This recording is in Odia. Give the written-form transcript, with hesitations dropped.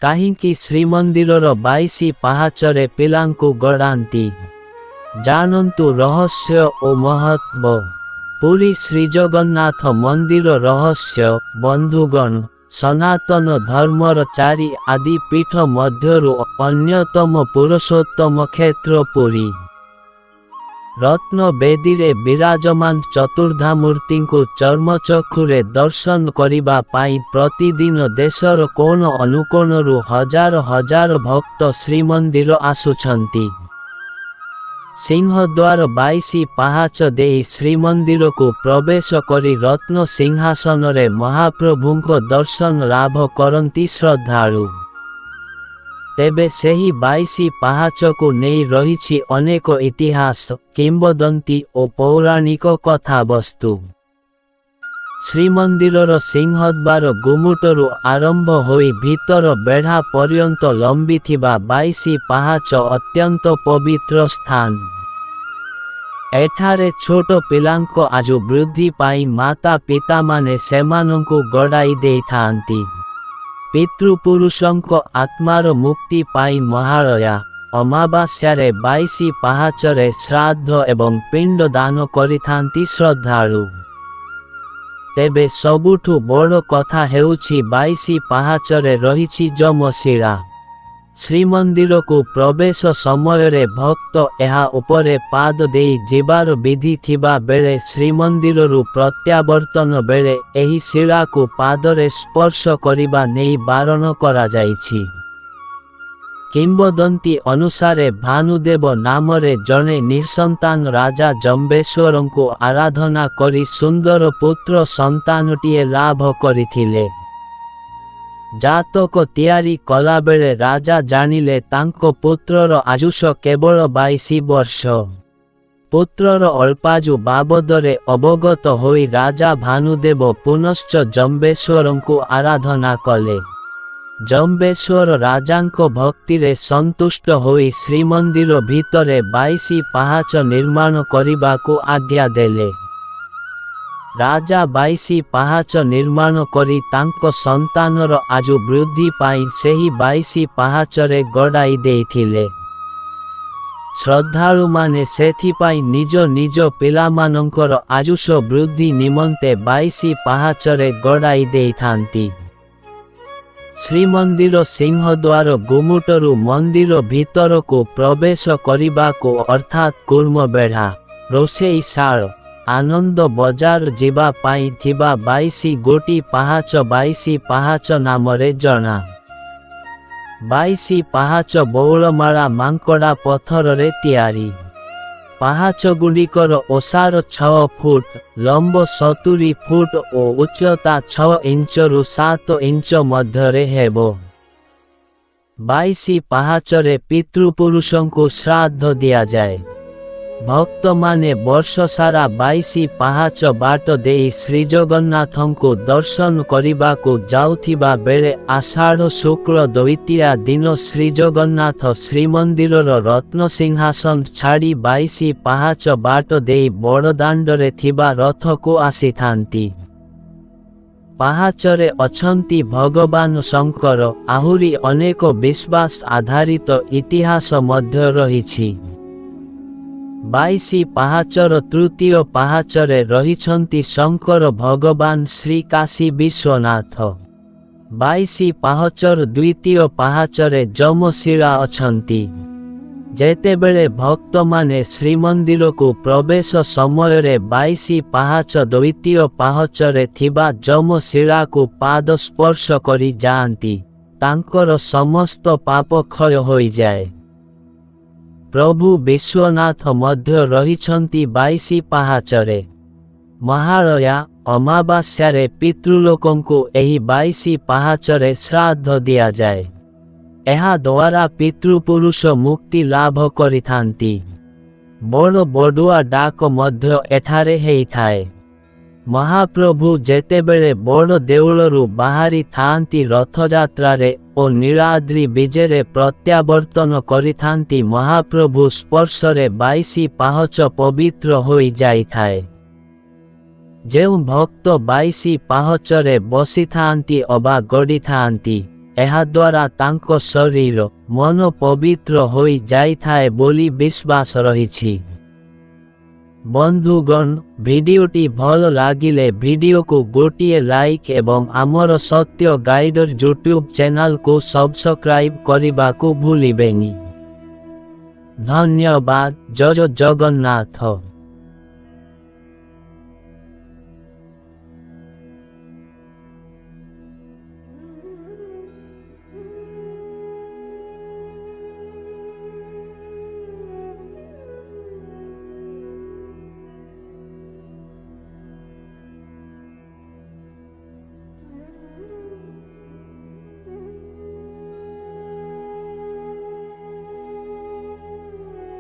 କାହିଁକି ଶ୍ରୀମନ୍ଦିରର 22 ପାହାଚରେ ପିଲାଙ୍କୁ ଗଡ଼ାନ୍ତି? ଜାଣନ୍ତୁ ରହସ୍ୟ ଓ ମହତ୍ତ୍ୱ। ପୁରୀ ଶ୍ରୀଜଗନ୍ନାଥ ମନ୍ଦିର ରହସ୍ୟ। ବନ୍ଧୁଗଣ, ସନାତନ ଧର୍ମର 4 ଆଦି ପୀଠ ମଧ୍ୟରୁ ଅନ୍ୟତମ ପୁରୁଷୋତ୍ତମ କ୍ଷେତ୍ର ପୁରୀ। ରତ୍ନ ବେଦୀରେ ବିରାଜମାନ ଚତୁର୍ଦ୍ଧାମୂର୍ତ୍ତିଙ୍କୁ ଚର୍ମଚକ୍ଷୁରେ ଦର୍ଶନ କରିବା ପାଇଁ ପ୍ରତିଦିନ ଦେଶର କୋଣ ଅନୁକୋଣରୁ ହଜାର ହଜାର ଭକ୍ତ ଶ୍ରୀମନ୍ଦିର ଆସୁଛନ୍ତି। ସିଂହଦ୍ୱାର 22 ପାହାଚ ଦେଇ ଶ୍ରୀମନ୍ଦିରକୁ ପ୍ରବେଶ କରି ରତ୍ନ ସିଂହାସନରେ ମହାପ୍ରଭୁଙ୍କ ଦର୍ଶନ ଲାଭ କରନ୍ତି ଶ୍ରଦ୍ଧାଳୁ। ତେବେ ସେହି 22 ପାହାଚକୁ ନେଇ ରହିଛି ଅନେକ ଇତିହାସ, କିମ୍ବଦନ୍ତୀ ଓ ପୌରାଣିକ କଥାବସ୍ତୁ। ଶ୍ରୀମନ୍ଦିରର ସିଂହଦ୍ୱାର ଗୁମୁଟରୁ ଆରମ୍ଭ ହୋଇ ଭିତର ବେଢ଼ା ପର୍ଯ୍ୟନ୍ତ ଲମ୍ବିଥିବା 22 ପାହାଚ ଅତ୍ୟନ୍ତ ପବିତ୍ର ସ୍ଥାନ। ଏଠାରେ ଛୋଟ ପିଲାଙ୍କ ଆୟୁ ବୃଦ୍ଧି ପାଇଁ ମାତା ପିତାମାନେ ସେମାନଙ୍କୁ ଗଡ଼ାଇ ଦେଇଥାନ୍ତି। ପିତୃପୁରୁଷଙ୍କ ଆତ୍ମାର ମୁକ୍ତି ପାଇଁ ମହାଳୟା ଅମାବାସ୍ୟାରେ 22 ପାହାଚରେ ଶ୍ରାଦ୍ଧ ଏବଂ ପିଣ୍ଡ ଦାନ କରିଥାନ୍ତି ଶ୍ରଦ୍ଧାଳୁ। ତେବେ ସବୁଠୁ ବଡ଼ କଥା ହେଉଛି 22 ପାହାଚରେ ରହିଛି ଯମଶିଳା। ଶ୍ରୀମନ୍ଦିରକୁ ପ୍ରବେଶ ସମୟରେ ଭକ୍ତ ଏହା ଉପରେ ପାଦ ଦେଇ ଯିବାର ବିଧି ଥିବା ବେଳେ ଶ୍ରୀମନ୍ଦିରରୁ ପ୍ରତ୍ୟାବର୍ତ୍ତନ ବେଳେ ଏହି ଶିଳାକୁ ପାଦରେ ସ୍ପର୍ଶ କରିବା ନେଇ ବାରଣ କରାଯାଇଛି। କିମ୍ବଦନ୍ତୀ ଅନୁସାରେ ଭାନୁଦେବ ନାମରେ ଜଣେ ନିଃସନ୍ତାନ ରାଜା ଜମ୍ବେଶ୍ୱରଙ୍କୁ ଆରାଧନା କରି ସୁନ୍ଦର ପୁତ୍ର ସନ୍ତାନଟିଏ ଲାଭ କରିଥିଲେ। ଜାତକ ତିଆରି କଲାବେଳେ ରାଜା ଜାଣିଲେ ତାଙ୍କ ପୁତ୍ରର ଆୟୁଷ କେବଳ 22 ବର୍ଷ। ପୁତ୍ରର ଅଳ୍ପାୟୁ ବାବଦରେ ଅବଗତ ହୋଇ ରାଜା ଭାନୁଦେବ ପୁନଶ୍ଚ ଜମ୍ବେଶ୍ୱରଙ୍କୁ ଆରାଧନା କଲେ। ଜମ୍ବେଶ୍ୱର ରାଜାଙ୍କ ଭକ୍ତିରେ ସନ୍ତୁଷ୍ଟ ହୋଇ ଶ୍ରୀମନ୍ଦିର ଭିତରେ 22 ପାହାଚ ନିର୍ମାଣ କରିବାକୁ ଆଜ୍ଞା ଦେଲେ। ରାଜା 22 ପାହାଚ ନିର୍ମାଣ କରି ତାଙ୍କ ସନ୍ତାନର ଆୟୁ ବୃଦ୍ଧି ପାଇଁ ସେହି 22 ପାହାଚରେ ଗଡ଼ାଇ ଦେଇଥିଲେ। ଶ୍ରଦ୍ଧାଳୁମାନେ ସେଥିପାଇଁ ନିଜ ନିଜ ପିଲାମାନଙ୍କର ଆୟୁଷ ବୃଦ୍ଧି ନିମନ୍ତେ 22 ପାହାଚରେ ଗଡ଼ାଇ ଦେଇଥାନ୍ତି। ଶ୍ରୀମନ୍ଦିର ସିଂହଦ୍ୱାର ଗୁମୁଟରୁ ମନ୍ଦିର ଭିତରକୁ ପ୍ରବେଶ କରିବାକୁ ଅର୍ଥାତ୍ କୁର୍ମବେଢ଼ା, ରୋଷେଇଶାଳ, ଆନନ୍ଦ ବଜାର ଯିବା ପାଇଁ ଥିବା 22 ଗୋଟି ପାହାଚ 22 ପାହାଚ ନାମରେ ଜଣା। 22 ପାହାଚ ବଉଳମାଳା ମାଙ୍କଡ଼ା ପଥରରେ ତିଆରି। ପାହାଚଗୁଡ଼ିକର ଓସାର 6 ଫୁଟ, ଲମ୍ବ 70 ଫୁଟ ଓ ଉଚ୍ଚତା 6 ଇଞ୍ଚରୁ 7 ଇଞ୍ଚ ମଧ୍ୟରେ ହେବ। 22 ପାହାଚରେ ପିତୃପୁରୁଷଙ୍କୁ ଶ୍ରାଦ୍ଧ ଦିଆଯାଏ। ଭକ୍ତମାନେ ବର୍ଷସାରା 22 ପାହାଚ ବାଟ ଦେଇ ଶ୍ରୀଜଗନ୍ନାଥଙ୍କୁ ଦର୍ଶନ କରିବାକୁ ଯାଉଥିବା ବେଳେ ଆଷାଢ଼ ଶୁକ୍ଳ ଦ୍ୱିତୀୟା ଦିନ ଶ୍ରୀଜଗନ୍ନାଥ ଶ୍ରୀମନ୍ଦିରର ରତ୍ନସିଂହାସନ ଛାଡ଼ି 22 ପାହାଚ ବାଟ ଦେଇ ବଡ଼ଦାଣ୍ଡରେ ଥିବା ରଥକୁ ଆସିଥାନ୍ତି। ପାହାଚରେ ଅଛନ୍ତି ଭଗବାନ ଶଙ୍କର। ଆହୁରି ଅନେକ ବିଶ୍ୱାସ ଆଧାରିତ ଇତିହାସ ମଧ୍ୟ ରହିଛି। 22 ପାହାଚର ତୃତୀୟ ପାହାଚରେ ରହିଛନ୍ତି ଶଙ୍କର ଭଗବାନ ଶ୍ରୀ କାଶୀ ବିଶ୍ୱନାଥ। 22 ପାହାଚର ଦ୍ୱିତୀୟ ପାହାଚରେ ଯମଶିଳା ଅଛନ୍ତି। ଯେତେବେଳେ ଭକ୍ତମାନେ ଶ୍ରୀମନ୍ଦିରକୁ ପ୍ରବେଶ ସମୟରେ 22 ପାହାଚ ଦ୍ୱିତୀୟ ପାହାଚରେ ଥିବା ଯମଶିଳାକୁ ପାଦ ସ୍ପର୍ଶ କରି ଯାଆନ୍ତି, ତାଙ୍କର ସମସ୍ତ ପାପ କ୍ଷୟ ହୋଇଯାଏ। ପ୍ରଭୁ ବିଶ୍ୱନାଥ ମଧ୍ୟ ରହିଛନ୍ତି 22 ପାହାଚରେ। ମହାଳୟା ଅମାବାସ୍ୟାରେ ପିତୃଲୋକଙ୍କୁ ଏହି 22 ପାହାଚରେ ଶ୍ରାଦ୍ଧ ଦିଆଯାଏ। ଏହା ଦ୍ୱାରା ପିତୃପୁରୁଷ ମୁକ୍ତି ଲାଭ କରିଥାନ୍ତି। ବଡ଼ ବଡ଼ୁଆ ଡାକ ମଧ୍ୟ ଏଠାରେ ହେଇଥାଏ। ମହାପ୍ରଭୁ ଯେତେବେଳେ ବଡ଼ ଦେଉଳରୁ ବାହାରି ଥାଆନ୍ତି ରଥଯାତ୍ରାରେ ଓ ନୀଳାଦ୍ରି ବିଜେରେ ପ୍ରତ୍ୟାବର୍ତ୍ତନ କରିଥାନ୍ତି, ମହାପ୍ରଭୁ ସ୍ପର୍ଶରେ 22 ପାହାଚ ପବିତ୍ର ହୋଇଯାଇଥାଏ। ଯେଉଁ ଭକ୍ତ 22 ପାହାଚରେ ବସିଥାଆନ୍ତି ଅବା ଗଡ଼ିଥାଆନ୍ତି, ଏହାଦ୍ୱାରା ତାଙ୍କ ଶରୀର ମନ ପବିତ୍ର ହୋଇ ଯାଇଥାଏ ବୋଲି ବିଶ୍ୱାସ ରହିଛି। ବନ୍ଧୁଗଣ, ଭିଡ଼ିଓଟି ଭଲ ଲାଗିଲେ ଭିଡ଼ିଓକୁ ଗୋଟିଏ ଲାଇକ୍ ଏବଂ ଆମର ସତ୍ୟ ଗାଇଡର ୟୁଟ୍ୟୁବ୍ ଚ୍ୟାନେଲକୁ ସବସ୍କ୍ରାଇବ୍ କରିବାକୁ ଭୁଲିବେନି। ଧନ୍ୟବାଦ। ଜୟ ଜଗନ୍ନାଥ।